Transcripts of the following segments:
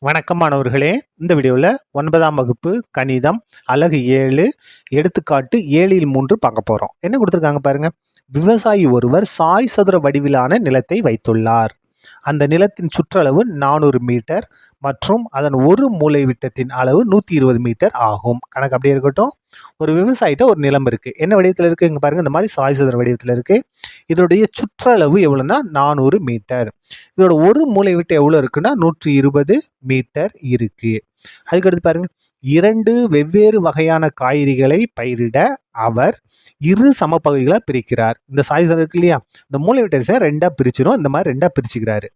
வணக்கம் மாணவர்களே. இந்த வீடியோவில் 9ஆம் வகுப்பு கணிதம் அலகு 7 எடுத்துக்காட்டு 7ல் 3 பார்க்க போகிறோம். என்ன கொடுத்துருக்காங்க பாருங்க. விவசாயி ஒருவர் சாய் சதுர வடிவிலான நிலத்தை வைத்துள்ளார். அந்த நிலத்தின் சுற்றளவு 400 மீட்டர் மற்றும் அதன் ஒரு மூலை விட்டத்தின் அளவு 120 மீட்டர் ஆகும். கணக்கு அப்படியே இருக்கட்டும். ஒரு விவசாயிட்ட ஒரு நிலம் இருக்குது. என்ன வடிவத்தில் இருக்குது இங்கே பாருங்கள். இந்த மாதிரி சாய் சதுர வடிவத்தில் இருக்குது. இதோடைய சுற்றளவு எவ்வளோன்னா 400 மீட்டர். இதோட ஒரு மூலை விட்டு எவ்வளோ இருக்குன்னா 120 மீட்டர் இருக்குது. அதுக்கடுத்து பாருங்கள். 2 வெவ்வேறு வகையான காய்கறிகளை பயிரிட அவர் 2 சமப்பகுதிகளாக பிரிக்கிறார். இந்த சாய் சதுரம் இருக்கு இல்லையா, இந்த மூலை விட்ட ரெண்டாக பிரிச்சிடும். இந்த மாதிரி ரெண்டாக பிரிச்சுக்கிறாரு.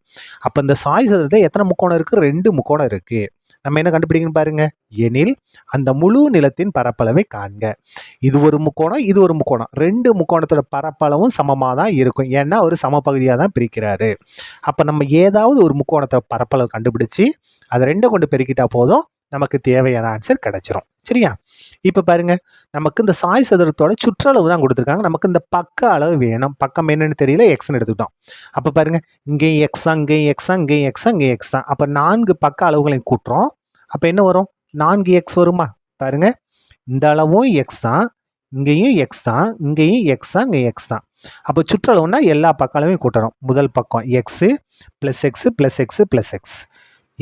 அப்போ இந்த சாய் சதுரத்தை எத்தனை முக்கோணம் இருக்குது? 2 முக்கோணம் இருக்குது. நம்ம என்ன கண்டுபிடிக்கணும் பாருங்க. எனில் அந்த முழு நிலத்தின் பரப்பளவை காண்க. இது ஒரு முக்கோணம், இது ஒரு முக்கோணம். 2 முக்கோணத்தோட பரப்பளவும் சமமாக தான் இருக்கும். ஏன்னா ஒரு சமபகுதியாக தான் பிரிக்கிறாரு. அப்போ நம்ம ஏதாவது ஒரு முக்கோணத்தை பரப்பளவு கண்டுபிடிச்சி அதை 2 கொண்டு பெருக்கிட்டா போதும், நமக்கு தேவையான ஆன்சர் கிடைச்சிரும். சரியா? இப்போ பாருங்க, நமக்கு இந்த சாய் சதுரத்தோட சுற்றளவு தான் கொடுத்துருக்காங்க. நமக்கு இந்த பக்க அளவு வேணும். பக்கம் என்னன்னு தெரியல, எக்ஸ்ன்னு எடுத்துக்கிட்டோம். அப்போ பாருங்க, இங்கேயும் எக்ஸா, இங்கேயும் எக்ஸா, இங்கேயும் எக்ஸா, இங்கேயும் எக்ஸ் தான். அப்போ 4 பக்க அளவுகளையும் கூட்டுறோம். அப்போ என்ன வரும்? 4x வருமா? பாருங்க, இந்த அளவும் எக்ஸ் தான், இங்கேயும் எக்ஸ் தான், இங்கேயும் எக்ஸ் தான், இங்கே எக்ஸ் தான். அப்போ சுற்றளவுனா எல்லா பக்க அளவையும் கூட்டுறோம். முதல் பக்கம் x plus x plus x plus X,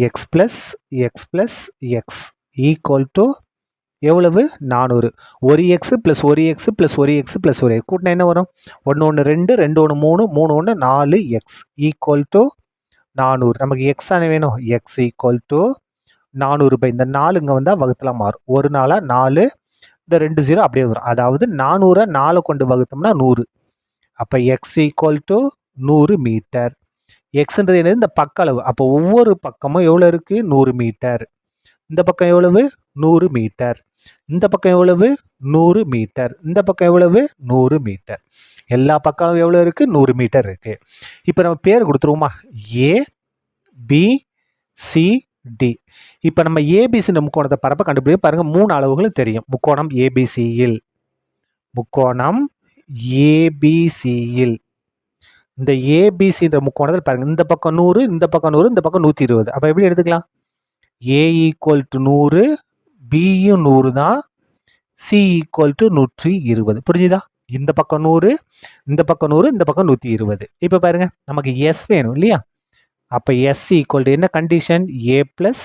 X plus X plus X equal to எவ்வளவு? 400. ஒரு எக்ஸு ப்ளஸ் ஒரு எக்ஸு ப்ளஸ் ஒரு எக்ஸு ப்ளஸ் ஒரு எக்ஸ் கூட்டினா என்ன வரும்? 1 1 2 2 1 3 3 1 4 எக்ஸ் ஈக்குவல் டு 400. நமக்கு எக்ஸ் தானே வேணும். எக்ஸ் ஈக்குவல் டு 400 பை இந்த 4 இங்கே வந்தால் வகுத்தில் மாறும். ஒரு நாளாக 4, இந்த 2 0 அப்படியே வரும். அதாவது 400 4 கொண்டு வகுத்தோம்னா 100. அப்போ எக்ஸ் ஈக்குவல் டு 100 மீட்டர். எக்ஸ்ன்றது என்னது? இந்த பக்க அளவு. அப்போ ஒவ்வொரு பக்கமும் எவ்வளோ இருக்குது? 100 மீட்டர். இந்த பக்கம் எவ்வளவு? 100 மீட்டர். இந்த பக்கம் எவ்வளவு? 100 மீட்டர். இந்த பக்கம் எவ்வளவு? 100 மீட்டர். எல்லா பக்கம் எவ்வளோ இருக்குது? 100 மீட்டர் இருக்குது. இப்போ நம்ம பேர் கொடுத்துருவோமா? ஏ பி சி டி. இப்போ நம்ம ஏபிசி முக்கோணத்தை பரப்ப கண்டுபிடிக்க பாருங்கள். 3 அளவுகளும் தெரியும். முக்கோணம் ஏபிசியில், முக்கோணம் ஏபிசியில் இந்த ஏபிசின்ற முக்கோணத்தில் பாருங்கள். இந்த பக்கம் 100, இந்த பக்கம் 100, இந்த பக்கம் 120. அப்போ எப்படி எடுத்துக்கலாம்? ஏ ஈக்குவல் டு 100, பியும் 100 தான், சி ஈக்குவல் டு 120. புரிஞ்சுதா? இந்த பக்கம் 100, இந்த பக்கம் 100, இந்த பக்கம் 120. இப்போ பாருங்க, நமக்கு எஸ் வேணும் இல்லையா? அப்போ எஸ் ஈக்குவல் டு என்ன கண்டிஷன்? A plus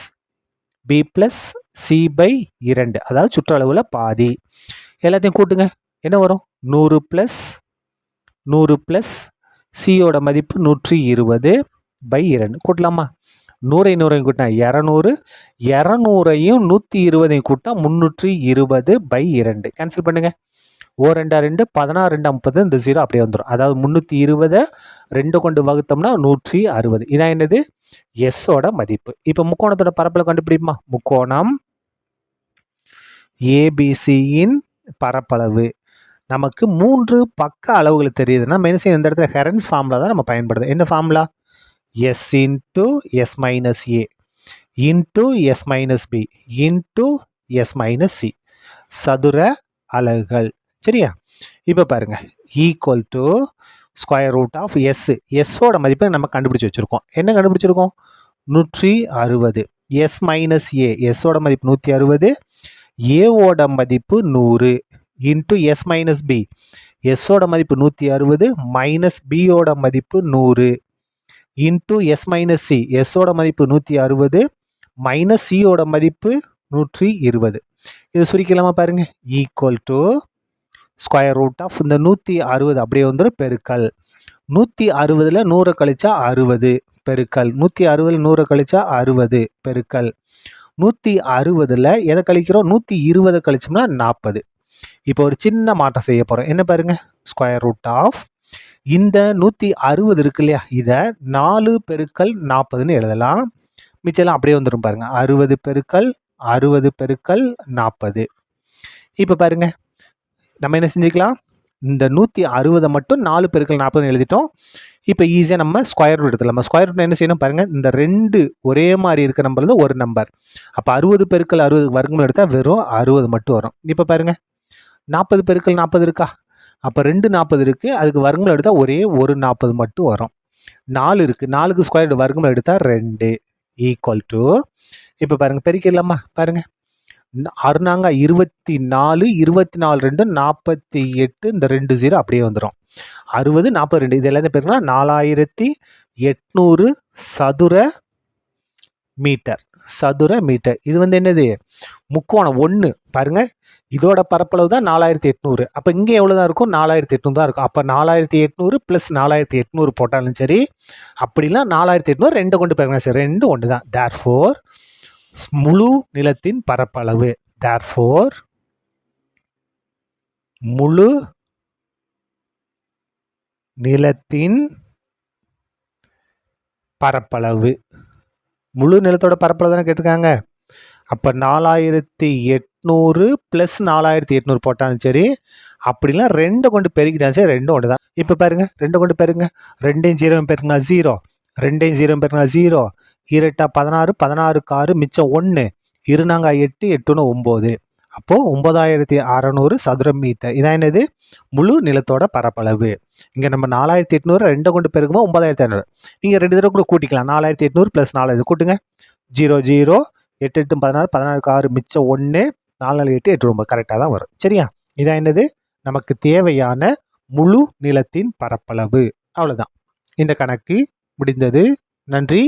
B plus C by 2, அதாவது சுற்றளவில் பாதி. எல்லாத்தையும் கூட்டுங்க. என்ன வரும்? 100 ப்ளஸ் 100 ப்ளஸ் சியோட மதிப்பு 120 பை 2 கூட்டலாமா? 100 100 கூட்டினா 200, 200ஐயும் 120ஐயும் கூட்டினா 320 பை 2. கேன்சல் பண்ணுங்க. 2 2 16 2 30, இந்த 0 அப்படியே வந்துடும். அதாவது 320 2 கொண்டு வகுத்தோம்னா 160. இதான் என்னது? எஸ்ஸோட மதிப்பு. இப்போ முக்கோணத்தோட பரப்பளவு கண்டுபிடிப்போமா? முக்கோணம் ஏபிசியின் பரப்பளவு. நமக்கு 3 பக்க அளவுகள் தெரியுதுன்னா நம்ம என்ன செய்யணும்? இந்த இடத்துல ஹெரன்ஸ் ஃபார்முலா தான் நம்ம பயன்படுது. என்ன formula? S into S minus A into S minus B into S minus C சதுர அலகுகள். சரியா? இப்போ பாருங்க, equal to square root of S. எஸ்ஸோட மதிப்பை நம்ம கண்டுபிடிச்சி வச்சுருக்கோம். என்ன கண்டுபிடிச்சிருக்கோம்? 160. எஸ் மைனஸ் ஏ, எஸ்ஸோட மதிப்பு 160, ஏவோட மதிப்பு 100 இன்ட்டு எஸ் மைனஸ் பி, எஸ்ஸோட மதிப்பு 160 மைனஸ் பியோட மதிப்பு 100 இன்ட்டு எஸ் மைனஸ் சி, எஸ்ஸோட மதிப்பு 160 மைனஸ் சியோட மதிப்பு 120. இது சுருக்கலாமா பாருங்க. Equal to square root of இந்த 160 அப்படியே வந்துடும் பெருக்கல் 160ல் 100 கழிச்சா 60 பெருக்கல் 160ல் 100 கழிச்சா 60 பெருக்கல் 160ல் எதை கழிக்கிறோம்? 120 கழிச்சோம்னா 40. இப்போ ஒரு சின்ன மாற்றம் செய்ய போகிறோம். என்ன பாருங்க? ஸ்கொயர் ரூட் ஆஃப் இந்த 160 இருக்கு இல்லையா, இதை 4 பெருக்கல் 40ன்னு எழுதலாம். மிச்சம்லாம் அப்படியே வந்துடும் பாருங்க. 60 பெருக்கல் 60 பெருக்கல் 40. இப்போ பாருங்க, நம்ம என்ன செஞ்சுக்கலாம்? இந்த 160 மட்டும் 4 பெருக்கல் 40ன்னு எழுதிட்டோம். இப்போ ஈஸியாக நம்ம ஸ்கொயர் ரூட் எடுத்துக்கலாம். நம்ம ஸ்கொயர் ரூட் என்ன செய்யணும் பாருங்கள். இந்த 2 ஒரே மாதிரி இருக்க நம்பர் தான் ஒரு நம்பர். அப்போ 60 பெருக்கல் 60 வர்க்கங்கள் எடுத்தால் வெறும் 60 மட்டும் வரும். இப்போ பாருங்கள், 40 பெருக்கல் 40 இருக்கா? அப்போ 2 40 இருக்குது. அதுக்கு வர்க்கங்கள் எடுத்தால் ஒரே ஒரு 40 மட்டும் வரும். 4 இருக்குது. 4க்கு ஸ்கொயர் வர்க்கங்கள் எடுத்தால் 2 ஈக்குவல் டு இப்போ பாருங்கள் பெருக்கிடலாமா பாருங்கள் 6 24 2 48 இந்த 2 0 அப்படியே வந்துடும் 60 42 இது எல்லாத்தையும் பெருக்கினா 4800 சதுர மீட்டர் இது வந்து என்னது முக்கோணம் 1 பாருங்க இதோட பரப்பளவு தான் 4800 அப்போ இங்கே எவ்வளோ தான் இருக்கும் 4800 தான் இருக்கும் அப்போ 4800 + 4800 போட்டாலும் சரி அப்படிலாம் 4800 ரெண்டை கொண்டு பாருங்க சரி ரெண்டு ஒன்று தான் தேர்ஃபோர் முழு நிலத்தின் பரப்பளவு முழு நிலத்தின் பரப்பளவு முழு நிலத்தோட பரப்பளவு தானே கேட்டிருக்காங்க அப்போ 4800 + 4800 போட்டாலும் சரி அப்படிலாம் ரெண்டை கொண்டு பெருக்கிட்டாலும் சரி ரெண்டும் ஒன்று தான் இப்போ பாருங்க ரெண்டை கொண்டு பெருங்க 2 0 பெருக்குனா 0 2 0 பெருக்குனா 0 2 16 16 6 மிச்சம் 1 2 8 8 9 அப்போது 9600 சதுர மீட்டர் இதான் என்னது முழு நிலத்தோட பரப்பளவு இங்கே நம்ம 4800 ரெண்டை கொண்டு பெருக்கும்போது 9500 நீங்கள் 2 தடவை கூட கூட்டிக்கலாம் 4800 + 4000 கூட்டுங்க 0 0 8 8 16 16 6 மிச்சம் 1 4 4 8 8 9 கரெக்டாக தான் வரும் சரியா இதான் என்னது நமக்கு தேவையான முழு நிலத்தின் பரப்பளவு அவ்வளோதான் இந்த கணக்கு முடிந்தது நன்றி